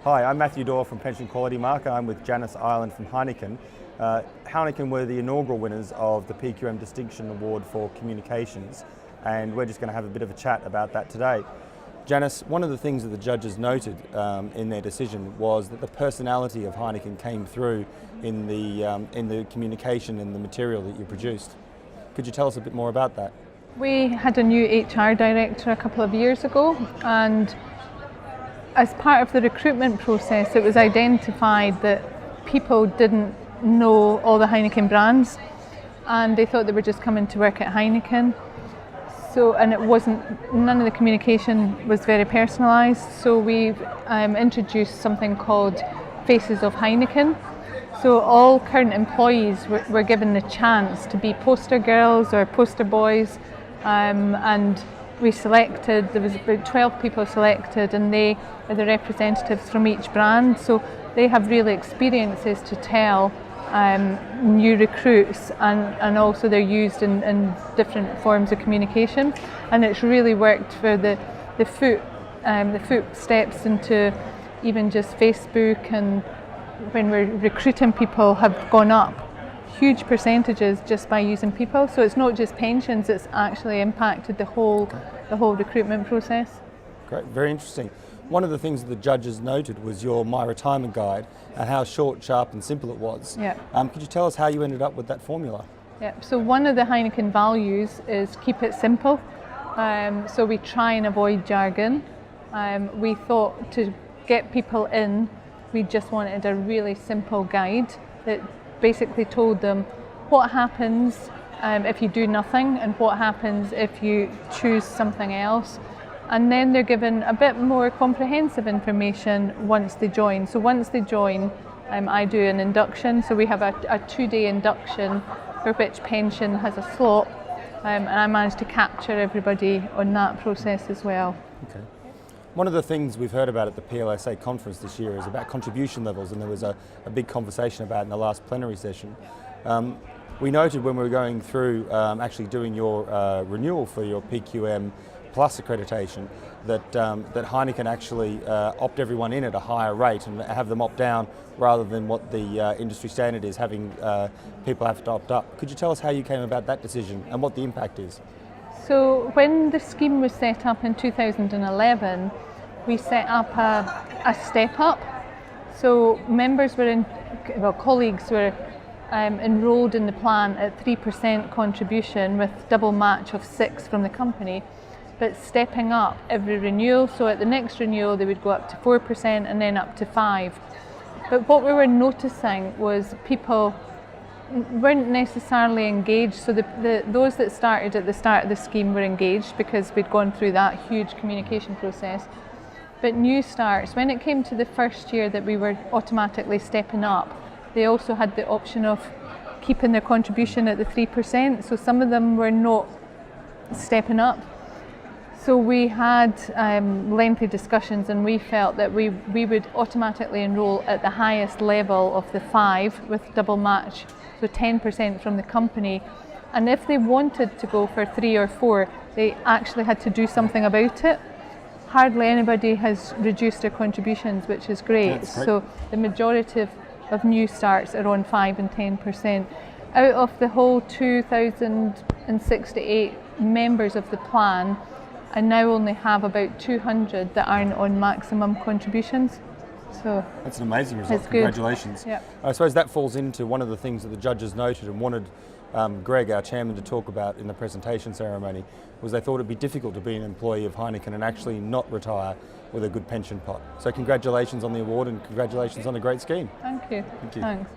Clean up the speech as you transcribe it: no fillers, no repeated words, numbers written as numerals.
Hi, I'm Matthew Doyle from Pension Quality Market. I'm with Janis Ireland from Heineken. Heineken were the inaugural winners of the PQM Distinction Award for Communications, and we're just going to have a bit of a chat about that today. Janis, one of the things that the judges noted in their decision was that the personality of Heineken came through in the communication and the material that you produced. Could you tell us a bit more about that? We had a new HR director a couple of years ago, and as part of the recruitment process it was identified that people didn't know all the Heineken brands and they thought they were just coming to work at Heineken. And none of the communication was very personalised, so we've introduced something called Faces of Heineken. So all current employees were given the chance to be poster girls or poster boys, and we selected, there was about 12 people selected, and they are the representatives from each brand, so they have real experiences to tell new recruits, and also they're used in different forms of communication, and it's really worked for the footsteps into even just Facebook, and when we're recruiting people have gone up huge percentages just by using people. So it's not just pensions, it's actually impacted the whole recruitment process. Great, very interesting. One of the things that the judges noted was your My Retirement Guide and how short, sharp and simple it was. Yeah. Could you tell us how you ended up with that formula? Yeah. So one of the Heineken values is keep it simple. So we try and avoid jargon. We thought to get people in, we just wanted a really simple guide that basically told them what happens if you do nothing and what happens if you choose something else. And then they're given a bit more comprehensive information once they join. So once they join, I do an induction. So we have a 2-day induction for which pension has a slot, and I managed to capture everybody on that process as well. Okay. One of the things we've heard about at the PLSA conference this year is about contribution levels, and there was a big conversation about it in the last plenary session. We noted when we were going through actually doing your renewal for your PQM Plus accreditation that Heineken actually opt everyone in at a higher rate and have them opt down rather than what the industry standard is, having people have to opt up. Could you tell us how you came about that decision and what the impact is? So when the scheme was set up in 2011, we set up a step up. So members colleagues were enrolled in the plan at 3% contribution with double match of 6 from the company, but stepping up every renewal. So at the next renewal they would go up to 4% and then up to 5%. But what we were noticing was people weren't necessarily engaged. So those that started at the start of the scheme were engaged because we'd gone through that huge communication process. But new starts, when it came to the first year that we were automatically stepping up, they also had the option of keeping their contribution at the 3%. So some of them were not stepping up. So we had lengthy discussions, and we felt that we would automatically enrol at the highest level of the 5 with double match, so 10% from the company. And if they wanted to go for 3 or 4, they actually had to do something about it. Hardly anybody has reduced their contributions, which is great. So the majority of new starts are on 5 and 10%. Out of the whole 2,068 members of the plan, I now only have about 200 that aren't on maximum contributions. So that's an amazing result. Congratulations. Yeah. I suppose that falls into one of the things that the judges noted and wanted Greg, our chairman, to talk about in the presentation ceremony, was they thought it'd be difficult to be an employee of Heineken and actually not retire with a good pension pot. So congratulations on the award and congratulations on a great scheme. Thank you. Thank you. Thanks.